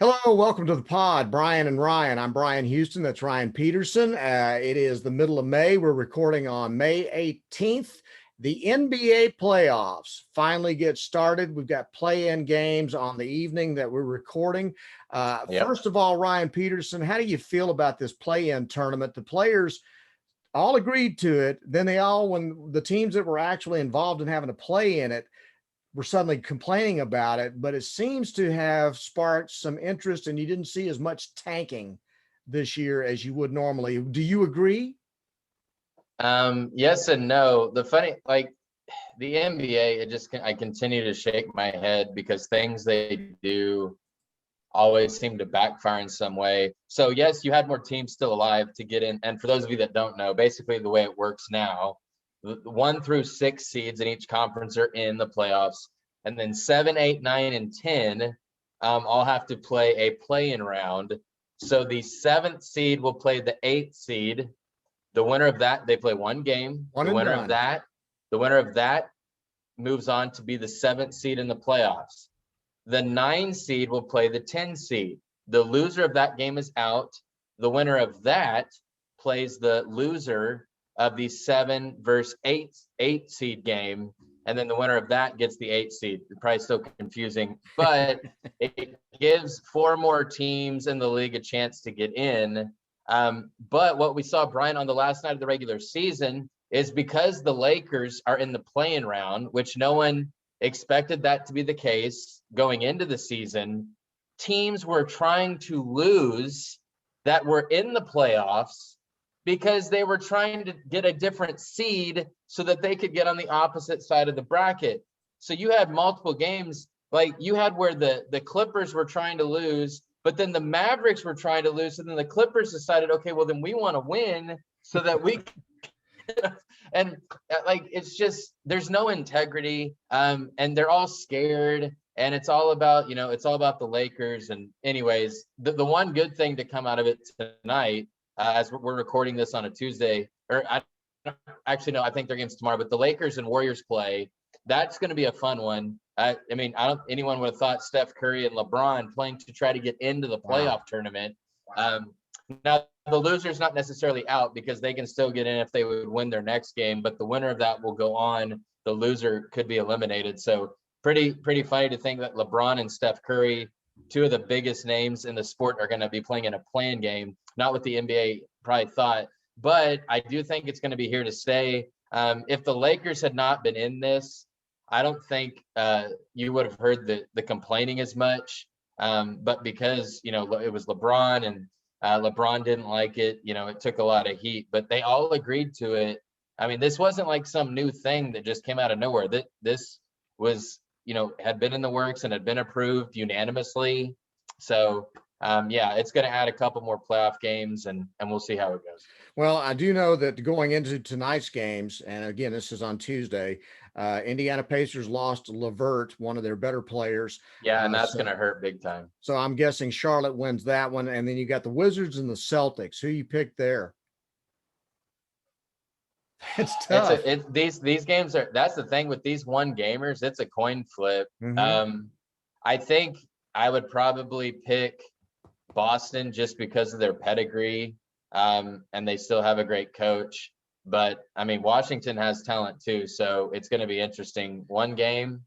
Hello, welcome to the pod, Bryan and Ryan. I'm Brian Houston. That's Ryan Peterson. It is the middle of May. We're recording on May 18th. The NBA playoffs finally get started. We've got play-in games on the evening that we're recording. Yep. First of all, Ryan Peterson, how do you feel about this play-in tournament? The players all agreed to it. Then when the teams that were actually involved in having to play in it, were suddenly complaining about it, but it seems to have sparked some interest, and you didn't see as much tanking this year as you would normally. Do you agree? Yes and no. The NBA, I continue to shake my head because things they do always seem to backfire in some way. So yes, you had more teams still alive to get in. And for those of you that don't know, basically the way it works now, the 1 through 6 seeds in each conference are in the playoffs, and then 7, 8, 9, and 10 all have to play a play-in round. So the 7th seed will play the 8th seed. The winner of that, they play one game. One The and winner done. of that moves on to be the 7th seed in the playoffs. The 9 seed will play the 10 seed. The loser of that game is out. The winner of that plays the loser of the 7 versus 8 seed game, and then the winner of that gets the 8 seed. Probably still confusing, but it gives 4 more teams in the league a chance to get in. But what we saw, Brian, on the last night of the regular season is because the Lakers are in the play-in round, which no one expected that to be the case going into the season, teams were trying to lose that were in the playoffs because they were trying to get a different seed so that they could get on the opposite side of the bracket. So you had multiple games, like you had where the Clippers were trying to lose, but then the Mavericks were trying to lose, and then the Clippers decided, okay, well then we want to win so that we and it's just there's no integrity, and they're all scared, and it's all about the Lakers. And anyways, the one good thing to come out of it tonight, as we're recording this on a Tuesday, or I think their game's tomorrow, but the Lakers and Warriors play. That's going to be a fun one. Anyone would have thought Steph Curry and LeBron playing to try to get into the playoff tournament. Now, the loser's not necessarily out because they can still get in if they would win their next game, but the winner of that will go on. The loser could be eliminated. So pretty funny to think that LeBron and Steph Curry, 2 of the biggest names in the sport, are going to be playing in a play-in game, not what the NBA probably thought. But I do think it's going to be here to stay. If the Lakers had not been in this, I don't think you would have heard the complaining as much. But because, it was LeBron, and LeBron didn't like it, it took a lot of heat, but they all agreed to it. I mean, this wasn't like some new thing that just came out of nowhere. This was, had been in the works and had been approved unanimously. So it's going to add a couple more playoff games, and we'll see how it goes. Well, I do know that going into tonight's games, and again, this is on Tuesday, Indiana Pacers lost LeVert, one of their better players. Yeah, and that's going to hurt big time. So I'm guessing Charlotte wins that one, and then you got the Wizards and the Celtics. Who you pick there? It's tough. These games are. That's the thing with these one gamers. It's a coin flip. Mm-hmm. I think I would probably pick Boston just because of their pedigree, and they still have a great coach. But I mean, Washington has talent too, so it's going to be interesting. One game.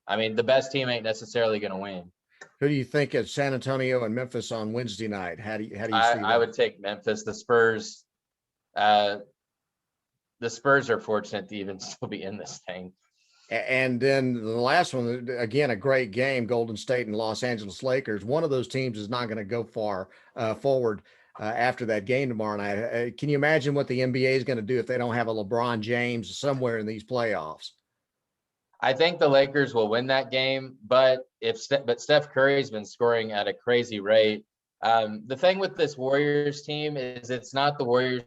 I mean, the best team ain't necessarily going to win. Who do you think at San Antonio and Memphis on Wednesday night? How do you see that? I would take Memphis. The Spurs are fortunate to even still be in this thing. And then the last one, again, a great game, Golden State and Los Angeles Lakers. One of those teams is not going to go far forward after that game tomorrow night. Can you imagine what the NBA is going to do if they don't have a LeBron James somewhere in these playoffs? I think the Lakers will win that game, but Steph Curry's been scoring at a crazy rate. The thing with this Warriors team is it's not the Warriors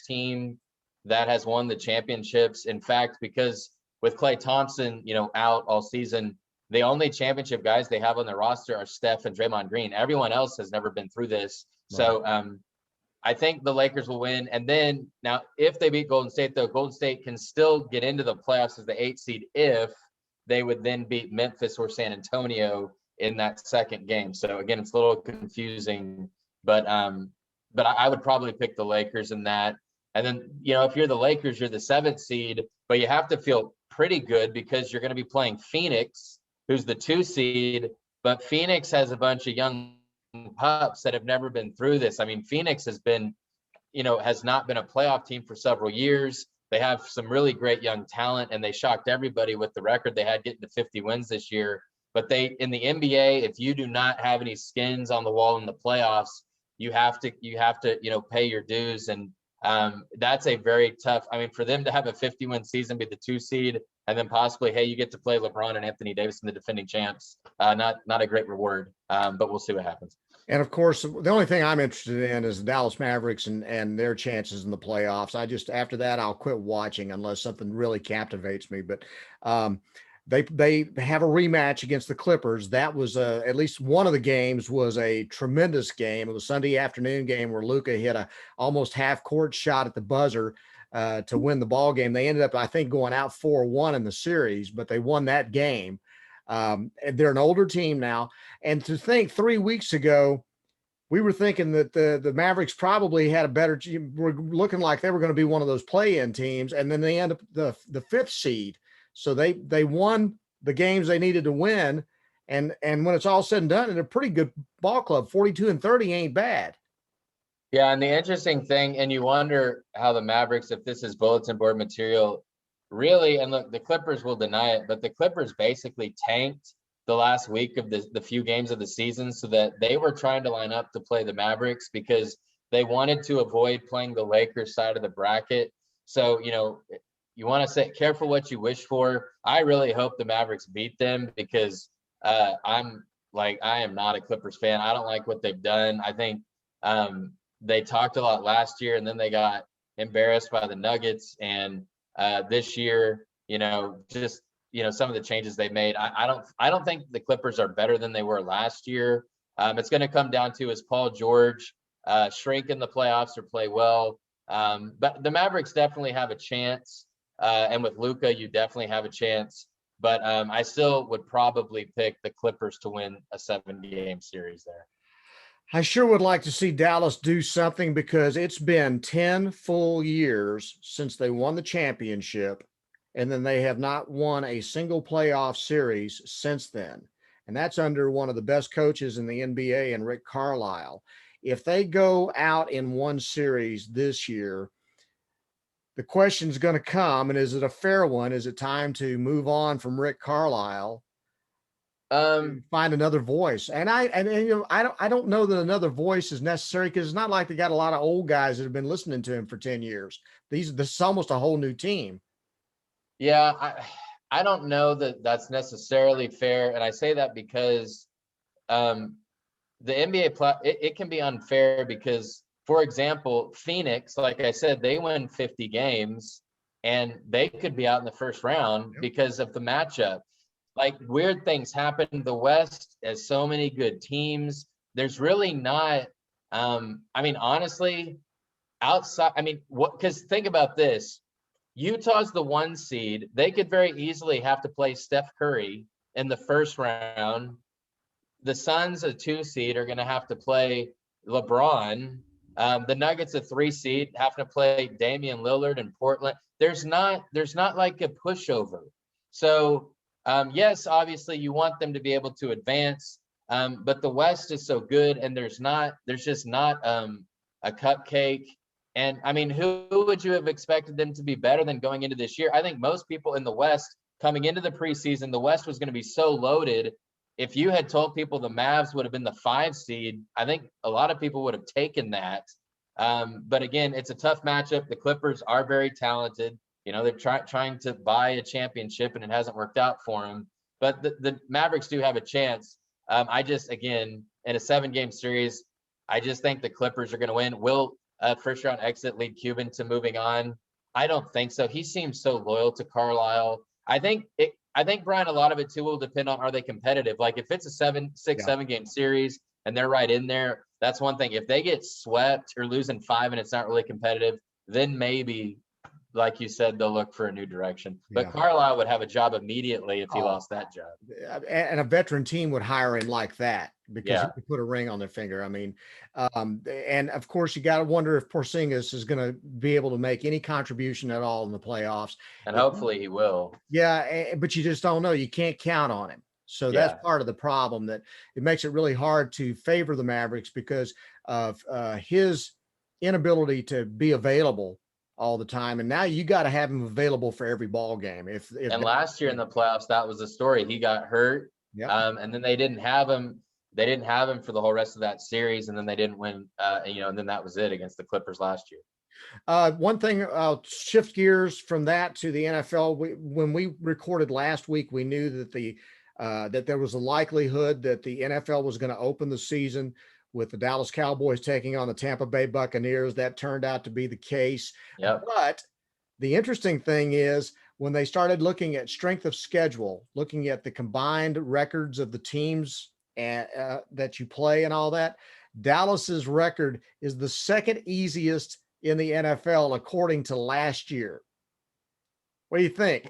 team that has won the championships. In fact, because with Klay Thompson, out all season, the only championship guys they have on their roster are Steph and Draymond Green. Everyone else has never been through this. Right. So I think the Lakers will win. And then now, if they beat Golden State, though, Golden State can still get into the playoffs as the 8th seed if they would then beat Memphis or San Antonio in that second game. So again, it's a little confusing, but I would probably pick the Lakers in that. And then, if you're the Lakers, you're the 7th seed, but you have to feel pretty good because you're going to be playing Phoenix, who's the 2 seed, but Phoenix has a bunch of young pups that have never been through this. I mean, Phoenix has not been a playoff team for several years. They have some really great young talent, and they shocked everybody with the record they had, getting to 50 wins this year. But in the NBA, if you do not have any skins on the wall in the playoffs, you have to pay your dues. And that's a very tough, for them to have a 50-win season, be the 2 seed, and then possibly, hey, you get to play LeBron and Anthony Davis and the defending champs. Not a great reward, but we'll see what happens. And of course, the only thing I'm interested in is the Dallas Mavericks and their chances in the playoffs. After that, I'll quit watching unless something really captivates me. But they have a rematch against the Clippers. That was at least one of the games was a tremendous game. It was a Sunday afternoon game where Luka hit a almost half court shot at the buzzer to win the ball game. They ended up, I think, going out 4-1 in the series, but they won that game. And they're an older team now. And to think 3 weeks ago, we were thinking that the Mavericks probably had a better team. Were looking like they were going to be one of those play-in teams. And then they end up the 5th seed. So they won the games they needed to win. And when it's all said and done, they're a pretty good ball club. 42-30 ain't bad. Yeah. And the interesting thing, and you wonder how the Mavericks, if this is bulletin board material, really, and look, the Clippers will deny it, but the Clippers basically tanked the last week of the few games of the season so that they were trying to line up to play the Mavericks because they wanted to avoid playing the Lakers side of the bracket. So, you want to say careful what you wish for. I really hope the Mavericks beat them because I am not a Clippers fan. I don't like what they've done. I think they talked a lot last year and then they got embarrassed by the Nuggets. And this year, some of the changes they made. I don't think the Clippers are better than they were last year. It's going to come down to, is Paul George shrink in the playoffs or play well? But the Mavericks definitely have a chance. And with Luka, you definitely have a chance. But I still would probably pick the Clippers to win a 7-game series there. I sure would like to see Dallas do something because it's been 10 full years since they won the championship, and then they have not won a single playoff series since then. And that's under one of the best coaches in the NBA, and Rick Carlisle. If they go out in one series this year, the question is going to come, and is it a fair one? Is it time to move on from Rick Carlisle? Find another voice. And I don't know that another voice is necessary because it's not like they got a lot of old guys that have been listening to him for 10 years. This is almost a whole new team. Yeah, I don't know that that's necessarily fair. And I say that because the NBA, it can be unfair because, for example, Phoenix, like I said, they win 50 games and they could be out in the first round because of the matchup. Like, weird things happen. The West has so many good teams. There's really not, honestly, outside, because think about this. Utah's the 1 seed. They could very easily have to play Steph Curry in the first round. The Suns, a 2 seed, are going to have to play LeBron. The Nuggets, a 3 seed, have to play Damian Lillard in Portland. There's not like a pushover. So, yes, obviously you want them to be able to advance, but the West is so good, and there's just not a cupcake. And who would you have expected them to be better than going into this year? I think most people in the West coming into the preseason, the West was going to be so loaded. If you had told people the Mavs would have been the 5 seed, I think a lot of people would have taken that. But again, it's a tough matchup. The Clippers are very talented. They're trying to buy a championship, and it hasn't worked out for them. But the Mavericks do have a chance. Again, in a 7-game series, I just think the Clippers are going to win. Will first round exit lead Cuban to moving on? I don't think so. He seems so loyal to Carlisle. I think, Brian, a lot of it too will depend on, are they competitive? Like, if it's a 7-game series and they're right in there, that's one thing. If they get swept or losing 5 and it's not really competitive, then maybe like you said, they'll look for a new direction. But Yeah. Carlisle would have a job immediately if he Oh, lost that job. and a veteran team would hire him like that because he Yeah. could put a ring on their finger. I mean, and of course, you got to wonder if Porzingis is going to be able to make any contribution at all in the playoffs. And hopefully he will. Yeah, but you just don't know. You can't count on him. So that's Yeah. part of the problem, that it makes it really hard to favor the Mavericks because of his inability to be available all the time. And now you got to have him available for every ball game. And last year in the playoffs, that was the story. He got hurt. Yeah. And then they didn't have him. They didn't have him for the whole rest of that series. And then they didn't win, and then that was it against the Clippers last year. One thing, I'll shift gears from that to the NFL. When we recorded last week, we knew that that there was a likelihood that the NFL was going to open the season with the Dallas Cowboys taking on the Tampa Bay Buccaneers. That turned out to be the case. Yep. But the interesting thing is when they started looking at strength of schedule, looking at the combined records of the teams that you play and all that, Dallas's record is the second easiest in the NFL according to last year. What do you think?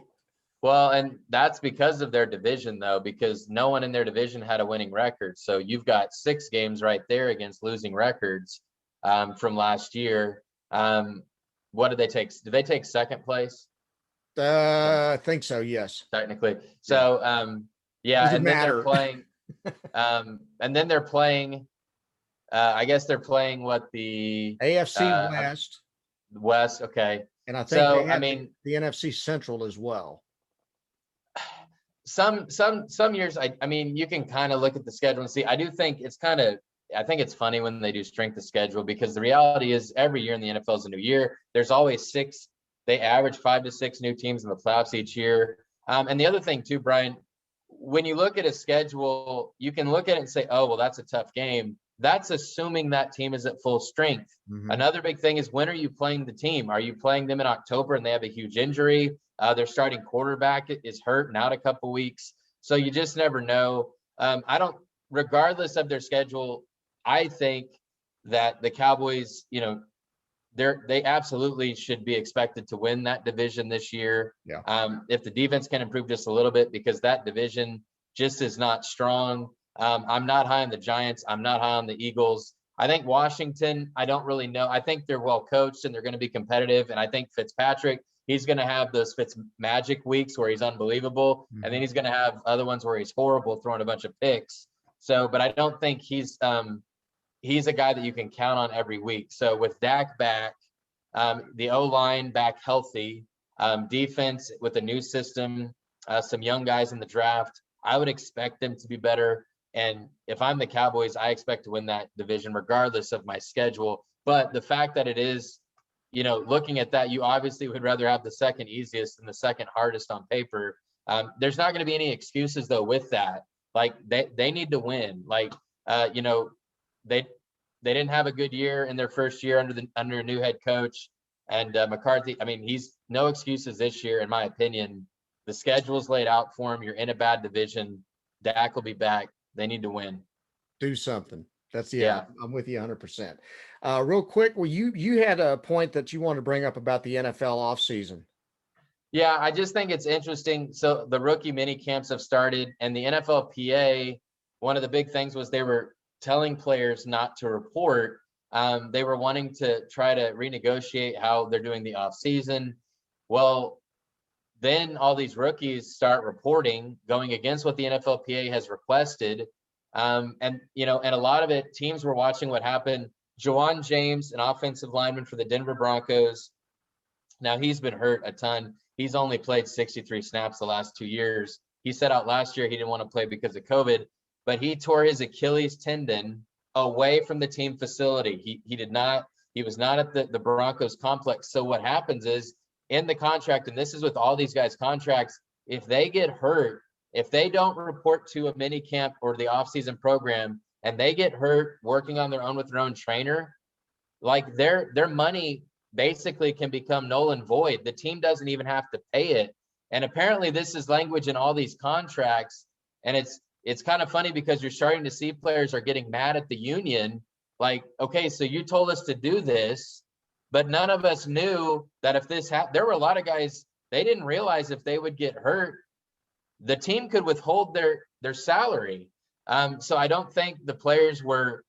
Well, and that's because of their division, though, because no one in their division had a winning record. So you've got 6 games right there against losing records from last year. What did they take? Did they take second place? I think so. Yes. Technically. So, yeah. Doesn't And then matter. they're playing, I guess they're playing what the AFC West. West. Okay. And I think So, they had the NFC Central as well. Some years, I mean, you can kind of look at the schedule and see. I think it's funny when they do strength of schedule, because the reality is every year in the NFL is a new year. There's always 6. They average 5 to 6 new teams in the playoffs each year. And the other thing too, Brian, when you look at a schedule, you can look at it and say, oh, well, that's a tough game. That's assuming that team is at full strength. Mm-hmm. Another big thing is, when are you playing the team? Are you playing them in October and they have a huge injury? Their starting quarterback is hurt and out a couple weeks. So you just never know. Regardless of their schedule, I think that the Cowboys, they absolutely should be expected to win that division this year. Yeah. If the defense can improve just a little bit, because that division just is not strong. I'm not high on the Giants. I'm not high on the Eagles. I think Washington, I don't really know. I think they're well coached and they're going to be competitive. And I think Fitzpatrick, he's going to have those Fitz magic weeks where he's unbelievable. Mm-hmm. And then he's going to have other ones where he's horrible, throwing a bunch of picks. So, but I don't think he's a guy that you can count on every week. So with Dak back, the O-line back healthy, defense with a new system, some young guys in the draft, I would expect them to be better. And if I'm the Cowboys, I expect to win that division regardless of my schedule. But the fact that it is, looking at that, you obviously would rather have the second easiest than the second hardest on paper. There's not going to be any excuses, though, with that. Like, they need to win. Like, they didn't have a good year in their first year under a new head coach. And McCarthy, I mean, he's no excuses this year, in my opinion. The schedule's laid out for him. You're in a bad division. Dak will be back. They need to win. Do something. Yeah. I'm with you 100%. Real quick, well, you had a point that you wanted to bring up about the NFL offseason. Yeah, I just think it's interesting. So the rookie mini camps have started, and the NFLPA, one of the big things was they were telling players not to report. They were wanting to try to renegotiate how they're doing the offseason. Well, then all these rookies start reporting, going against what the NFLPA has requested. And a lot of it, teams were watching what happened. Jawan James, an offensive lineman for the Denver Broncos. Now, he's been hurt a ton. He's only played 63 snaps the last 2 years. He said out last year he didn't want to play because of COVID, but he tore his Achilles tendon away from the team facility. He was not at the Broncos complex. So what happens is, in the contract, and this is with all these guys' contracts, if they get hurt, if they don't report to a mini camp or the offseason program, and they get hurt working on their own with their own trainer, like their money basically can become null and void. The team doesn't even have to pay it. And apparently this is language in all these contracts. And it's kind of funny because you're starting to see players are getting mad at the union. Like, okay, so you told us to do this, but none of us knew that if this happened, there were a lot of guys, they didn't realize if they would get hurt, the team could withhold their salary. So I don't think the players were,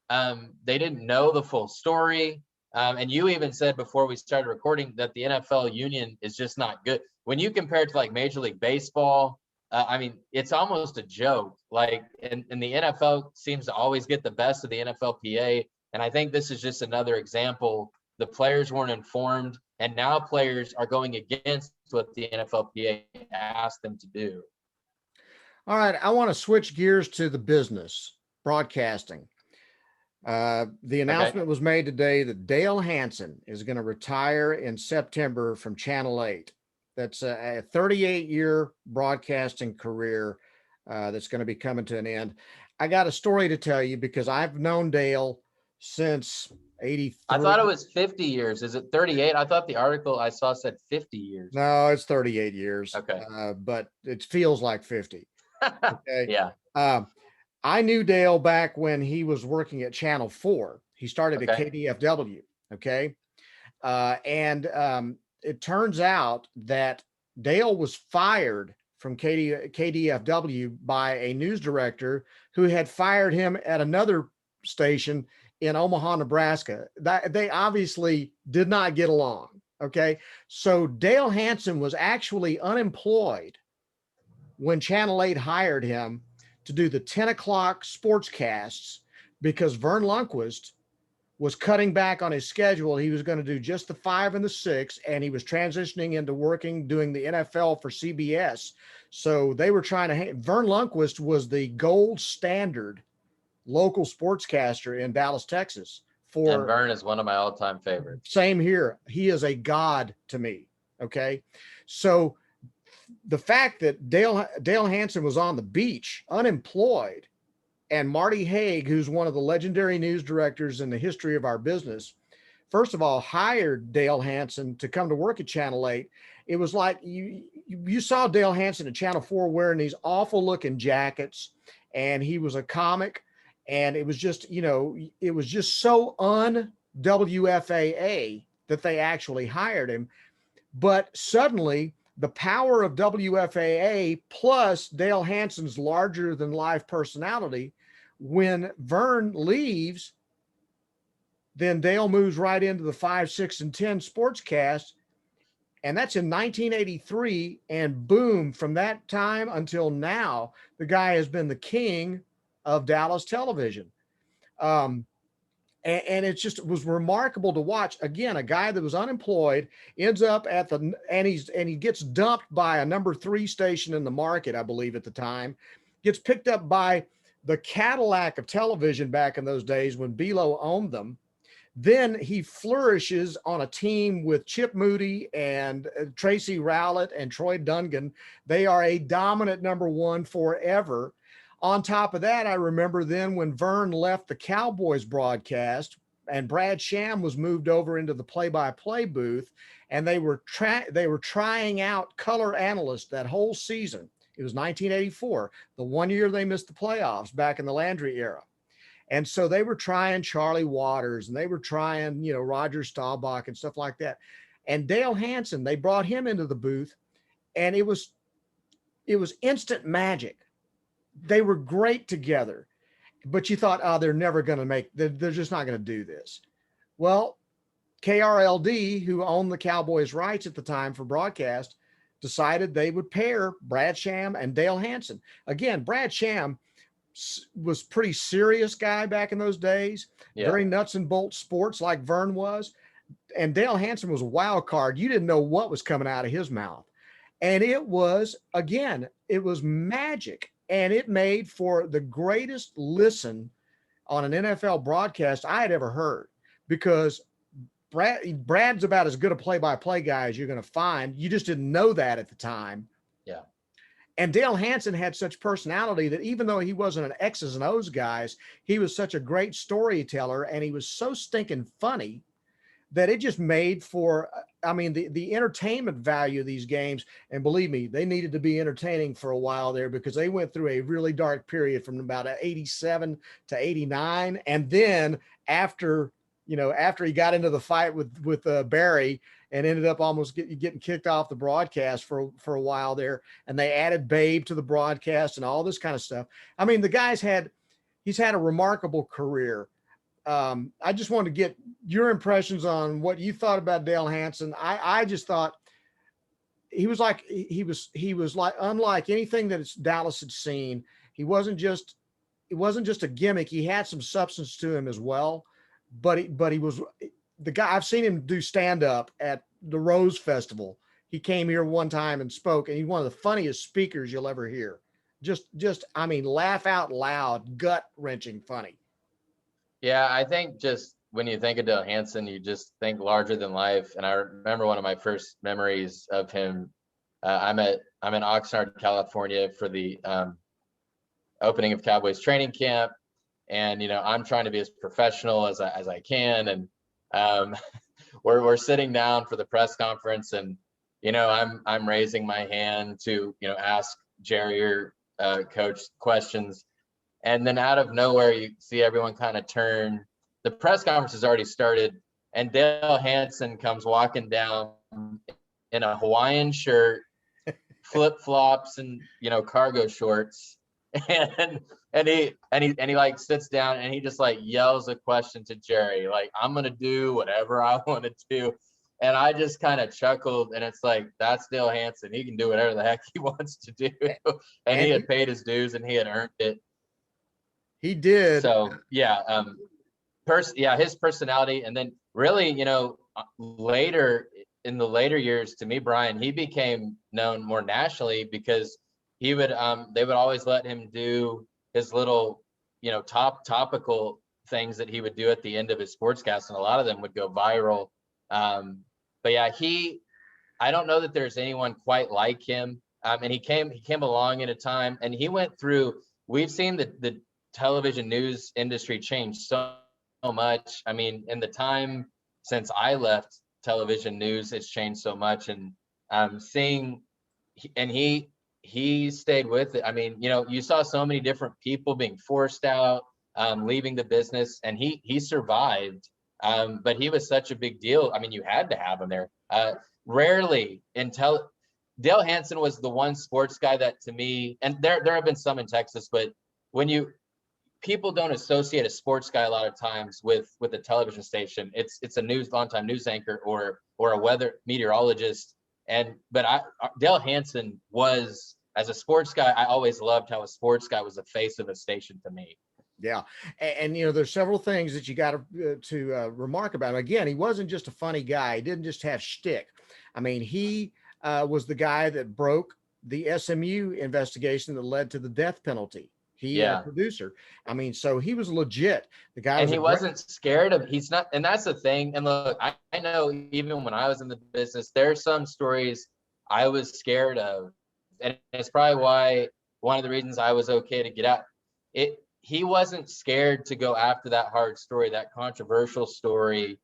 they didn't know the full story. And you even said before we started recording that the NFL union is just not good. When you compare it to like Major League Baseball, I mean, it's almost a joke. Like, and the NFL seems to always get the best of the NFLPA. And I think this is just another example. The players weren't informed, and now players are going against what the NFLPA asked them to do. All right, I want to switch gears to the business broadcasting. The announcement was made today that Dale Hansen is going to retire in September from Channel 8. That's a 38-year broadcasting career that's going to be coming to an end. I got a story to tell you because I've known Dale since 83. I thought it was 50 years. Is it 38? I thought the article I saw said 50 years. No, it's 38 years. Okay. But it feels like 50. Okay. Yeah. I knew Dale back when he was working at Channel 4. He started at KDFW. Okay. It turns out that Dale was fired from KDFW by a news director who had fired him at another station in Omaha, Nebraska. They obviously did not get along. Okay. So Dale Hansen was actually unemployed when Channel 8 hired him to do the 10 o'clock sportscasts because Vern Lundquist was cutting back on his schedule. He was going to do just the 5 and the 6, and he was transitioning into doing the NFL for CBS. So they were trying to, Vern Lundquist was the gold standard local sportscaster in Dallas, Texas. And Vern is one of my all-time favorites. Same here. He is a god to me. Okay. So the fact that Dale Hansen was on the beach, unemployed, and Marty Haig, who's one of the legendary news directors in the history of our business, first of all, hired Dale Hansen to come to work at Channel 8. It was like you saw Dale Hansen at Channel 4 wearing these awful looking jackets, and he was a comic, and it was just, it was just so un-WFAA that they actually hired him. But suddenly, the power of WFAA plus Dale Hansen's larger than life personality, when Vern leaves, then Dale moves right into the 5, 6, and 10 sportscast. And that's in 1983. And boom, from that time until now, the guy has been the king of Dallas television. And it just was remarkable to watch. Again, a guy that was unemployed ends up and he gets dumped by a number 3 station in the market, I believe at the time, gets picked up by the Cadillac of television back in those days when Belo owned them. Then he flourishes on a team with Chip Moody and Tracy Rowlett and Troy Dungan. They are a dominant number 1 forever. On top of that, I remember then when Vern left the Cowboys broadcast and Brad Sham was moved over into the play-by-play booth, and they were trying out color analysts that whole season. It was 1984, the one year they missed the playoffs back in the Landry era. And so they were trying Charlie Waters and they were trying, Roger Staubach and stuff like that. And Dale Hansen, they brought him into the booth, and it was instant magic. They were great together, but you thought, oh, they're never going to they're just not going to do this. Well, KRLD, who owned the Cowboys' rights at the time for broadcast, decided they would pair Brad Sham and Dale Hansen. Again, Brad Sham was pretty serious guy back in those days, very nuts and bolts sports like Vern was. And Dale Hansen was a wild card. You didn't know what was coming out of his mouth. And it was magic. And it made for the greatest listen on an NFL broadcast I had ever heard, because Brad's about as good a play-by-play guy as you're going to find. You just didn't know that at the time. Yeah. And Dale Hansen had such personality that even though he wasn't an X's and O's guy, he was such a great storyteller, and he was so stinking funny that it just made for, the entertainment value of these games. And believe me, they needed to be entertaining for a while there, because they went through a really dark period from about 87 to 89. And then after after he got into the fight with Barry and ended up almost getting kicked off the broadcast for a while there, and they added Babe to the broadcast and all this kind of stuff. I mean, he's had a remarkable career. I just wanted to get your impressions on what you thought about Dale Hansen. I just thought he was like unlike anything that Dallas had seen. He wasn't just a gimmick. He had some substance to him as well. But he was the guy. I've seen him do stand up at the Rose Festival. He came here one time and spoke, and he's one of the funniest speakers you'll ever hear. I mean, laugh out loud, gut wrenching funny. Yeah, I think just when you think of Dale Hansen, you just think larger than life. And I remember one of my first memories of him. I'm in Oxnard, California for the opening of Cowboys training camp. And, I'm trying to be as professional as I can. And we're sitting down for the press conference, and, I'm raising my hand to, ask Jerry or coach questions. And then out of nowhere, you see everyone kind of turn. The press conference has already started, and Dale Hansen comes walking down in a Hawaiian shirt, flip flops, and cargo shorts, and he like sits down and he just like yells a question to Jerry, like, I'm gonna do whatever I want to do. And I just kind of chuckled, and it's like, that's Dale Hansen. He can do whatever the heck he wants to do, and he had paid his dues and he had earned it. He did. So yeah, his personality, and then really, later in the later years, to me, Bryan, he became known more nationally because they would always let him do his little, topical things that he would do at the end of his sportscast, and a lot of them would go viral. But yeah, I don't know that there's anyone quite like him. And he came along at a time, and he went through. We've seen the television news industry change so much. I mean, in the time since I left television news, it's changed so much, and he stayed with it. I mean, you saw so many different people being forced out, leaving the business, and he survived. But he was such a big deal. I mean, you had to have him there. Rarely Dale Hansen was the one sports guy that, to me, and there have been some in Texas, but when people don't associate a sports guy a lot of times with a television station. It's a longtime news anchor or a weather meteorologist. But Dale Hansen was, as a sports guy, I always loved how a sports guy was the face of a station to me. Yeah. And there's several things that you got to remark about him. Again, he wasn't just a funny guy. He didn't just have shtick. I mean, he was the guy that broke the SMU investigation that led to the death penalty. He a producer. I mean, so he was legit. The guy, and he wasn't scared of. He's not, and that's the thing. And look, I know even when I was in the business, there's some stories I was scared of, and it's probably why one of the reasons I was okay to get out. He wasn't scared to go after that hard story, that controversial story.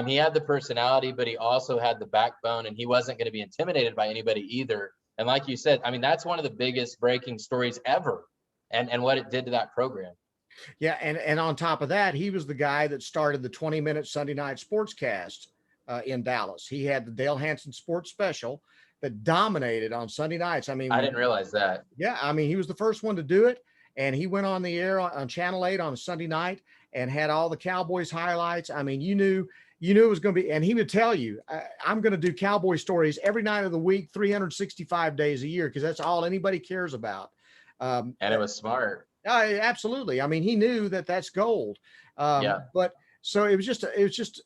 He had the personality, but he also had the backbone, and he wasn't going to be intimidated by anybody either. And like you said, I mean, that's one of the biggest breaking stories ever. And what it did to that program. Yeah, and on top of that, he was the guy that started the 20-minute Sunday night sportscast in Dallas. He had the Dale Hansen Sports Special that dominated on Sunday nights. I mean, I didn't realize that. Yeah, I mean, he was the first one to do it, and he went on the air on Channel 8 on a Sunday night and had all the Cowboys highlights. I mean, you knew it was going to be, and he would tell you, I'm going to do Cowboy stories every night of the week, 365 days a year, because that's all anybody cares about. And it was smart. Absolutely. I mean, he knew that that's gold. But so it was just,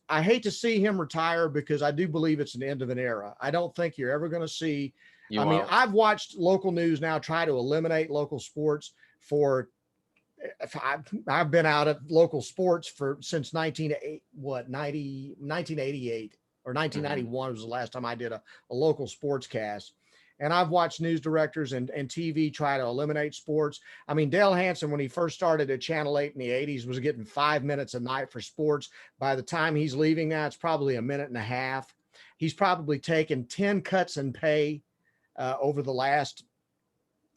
I hate to see him retire because I do believe it's an end of an era. I don't think you're ever going to see. Mean, I've watched local news now try to eliminate local sports I've been out at local sports since 1988 or 1991 was the last time I did a local sports cast. And I've watched news directors and TV try to eliminate sports. I mean, Dale Hansen, when he first started at Channel 8 in the 80s, was getting 5 minutes a night for sports. By the time he's leaving now, it's probably a minute and a half. He's probably taken 10 cuts in pay over the last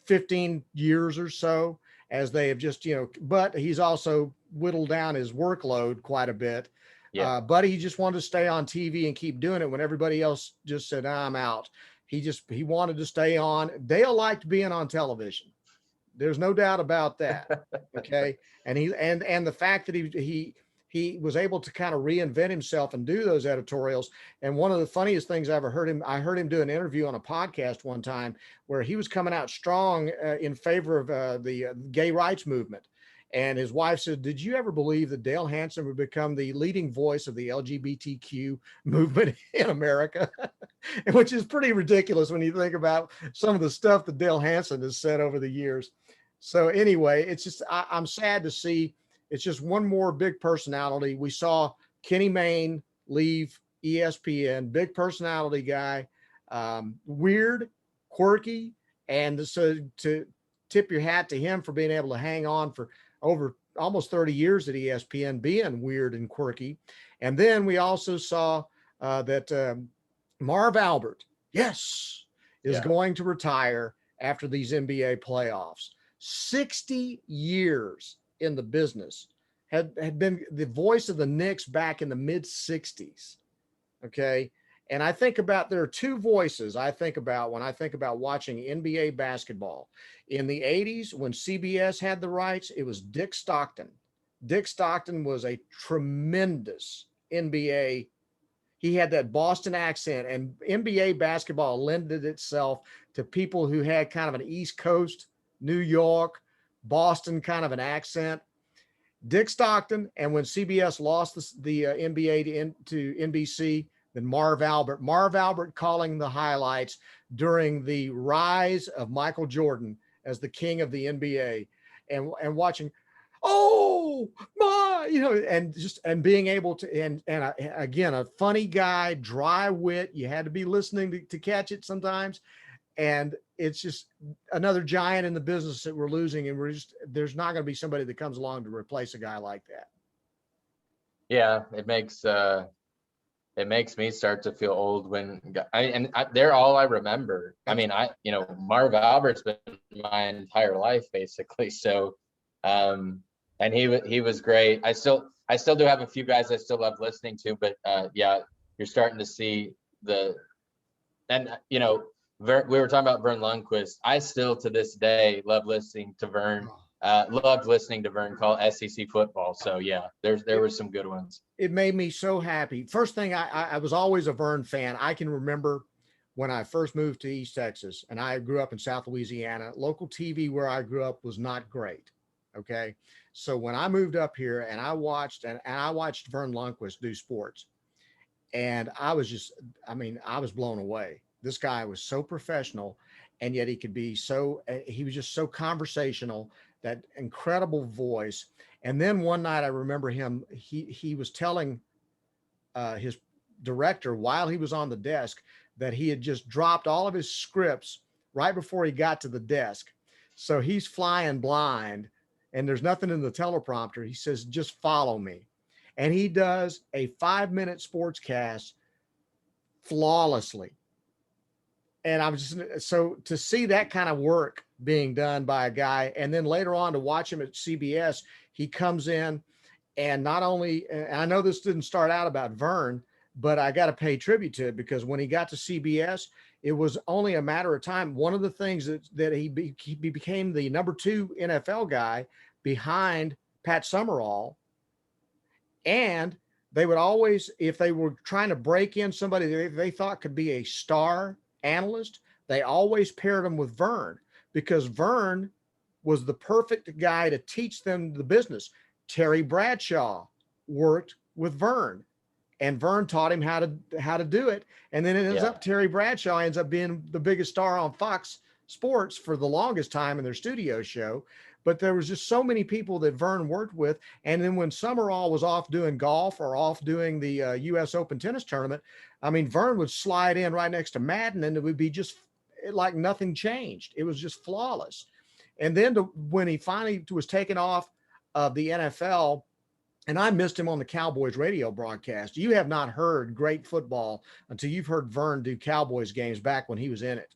15 years or so, as they have just, but he's also whittled down his workload quite a bit. Yeah. But he just wanted to stay on TV and keep doing it when everybody else just said, I'm out. He wanted to stay on. Dale liked being on television. There's no doubt about that. Okay. And the fact that he was able to kind of reinvent himself and do those editorials. And one of the funniest things I heard him do an interview on a podcast one time where he was coming out strong in favor of the gay rights movement. And his wife said, did you ever believe that Dale Hansen would become the leading voice of the LGBTQ movement in America? Which is pretty ridiculous when you think about some of the stuff that Dale Hansen has said over the years. So anyway, it's just, I'm sad to see it's just one more big personality. We saw Kenny Mayne leave ESPN, big personality guy, weird, quirky. And so to tip your hat to him for being able to hang on for over almost 30 years at ESPN, being weird and quirky. And then we also saw that Marv Albert, yes, is going to retire after these NBA playoffs. 60 years in the business, had been the voice of the Knicks back in the mid 60s. Okay. And I think about, there are two voices I think about when I think about watching NBA basketball. In the 80s, when CBS had the rights, it was Dick Stockton. Dick Stockton was a tremendous NBA. He had that Boston accent, and NBA basketball lended itself to people who had kind of an East Coast, New York, Boston kind of an accent. Dick Stockton, and when CBS lost the NBA to NBC, then Marv Albert calling the highlights during the rise of Michael Jordan as the king of the NBA, and watching, oh my, and being able to, and again, a funny guy, dry wit. You had to be listening to catch it sometimes. And it's just another giant in the business that we're losing. And there's not going to be somebody that comes along to replace a guy like that. Yeah. It makes me start to feel old they're all I remember. I mean, Marv Albert's been my entire life basically. So, and he was great. I still do have a few guys I still love listening to, but yeah, you're starting to see we were talking about Vern Lundquist. I still to this day love listening to Vern. Loved listening to Vern call SEC football. So yeah, there were some good ones. It made me so happy. First thing, I was always a Vern fan. I can remember when I first moved to East Texas, and I grew up in South Louisiana. Local TV where I grew up was not great. Okay, so when I moved up here and I watched Vern Lundquist do sports, and I was blown away. This guy was so professional, and yet he was just so conversational, that incredible voice. And then one night I remember he was telling his director while he was on the desk that he had just dropped all of his scripts right before he got to the desk. So he's flying blind and there's nothing in the teleprompter. He says, just follow me. And he does a 5-minute sportscast flawlessly. And I was just, so to see that kind of work being done by a guy, and then later on to watch him at CBS, he comes in and not only, and I know this didn't start out about Vern, but I got to pay tribute to it because when he got to CBS, it was only a matter of time. One of the things that he became the number 2 NFL guy behind Pat Summerall. And they would always, if they were trying to break in somebody they thought could be a star analyst, they always paired him with Vern because Vern was the perfect guy to teach them the business. Terry Bradshaw worked with Vern, and Vern taught him how to do it. And then it ends up Terry Bradshaw ends up being the biggest star on Fox Sports for the longest time in their studio show. But there was just so many people that Vern worked with. And then when Summerall was off doing golf or off doing the U.S. Open tennis tournament, I mean, Vern would slide in right next to Madden and it would be just like nothing changed. It was just flawless. And then when he finally was taken off of the NFL, and I missed him on the Cowboys radio broadcast. You have not heard great football until you've heard Vern do Cowboys games back when he was in it.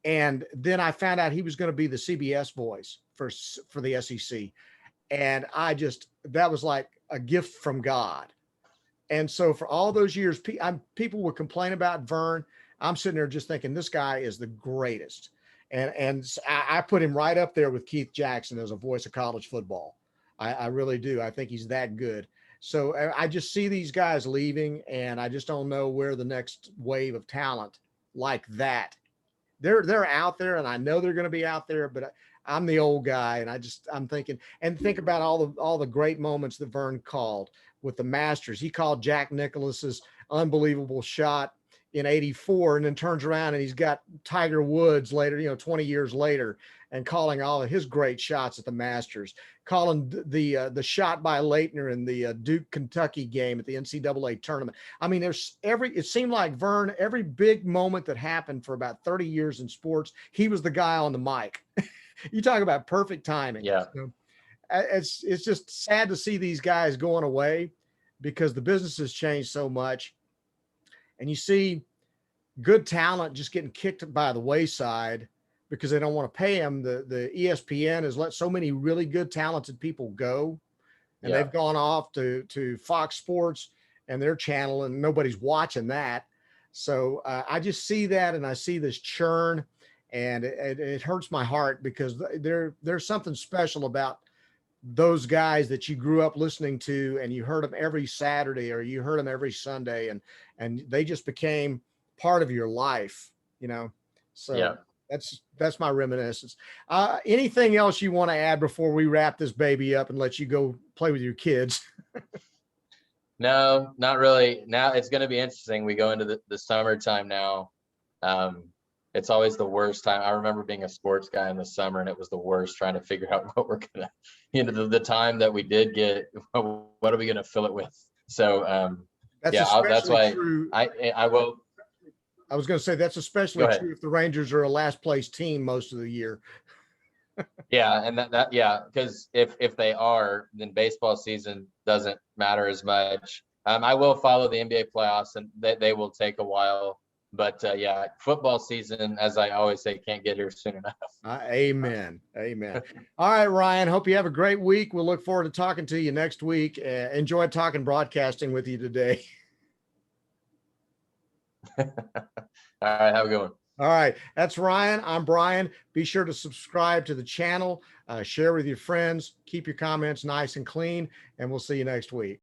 And then I found out he was going to be the CBS voice for the SEC. And that was like a gift from God. And so for all those years, people would complain about Vern. I'm sitting there just thinking this guy is the greatest. And I put him right up there with Keith Jackson as a voice of college football. I really do. I think he's that good. So I just see these guys leaving, and I just don't know where the next wave of talent like that. They're out there, and I know they're going to be out there, but I'm the old guy, and I'm thinking, and think about all the great moments that Vern called with the Masters. He called Jack Nicklaus's unbelievable shot in '84, and then turns around and he's got Tiger Woods later, 20 years later, and calling all of his great shots at the Masters, calling the shot by Leitner in the Duke Kentucky game at the NCAA tournament. I mean, it seemed like Vern, every big moment that happened for about 30 years in sports, he was the guy on the mic. You talk about perfect timing. Yeah. So, it's just sad to see these guys going away because the business has changed so much. And you see good talent just getting kicked by the wayside because they don't want to pay them. The ESPN has let so many really good, talented people go, and they've gone off to Fox Sports and their channel, and nobody's watching that. So I just see that, and I see this churn, and it hurts my heart because there's something special about those guys that you grew up listening to, and you heard them every Saturday or you heard them every Sunday, and they just became part of your life, So that's my reminiscence. Anything else you want to add before we wrap this baby up and let you go play with your kids? No, not really. Now it's going to be interesting. We go into the summertime now. It's always the worst time. I remember being a sports guy in the summer, and it was the worst trying to figure out what we're gonna, the time that we did get, what are we gonna fill it with? So that's why true. I will. I was going to say that's especially true if the Rangers are a last place team most of the year. Yeah, and because if they are, then baseball season doesn't matter as much. I will follow the NBA playoffs, and they will take a while. But football season, as I always say, can't get here soon enough. Amen. All right, Ryan, hope you have a great week. We'll look forward to talking to you next week. Enjoyed talking broadcasting with you today. All right, have a good one. All right, that's Ryan. I'm Bryan. Be sure to subscribe to the channel, share with your friends, keep your comments nice and clean, and we'll see you next week.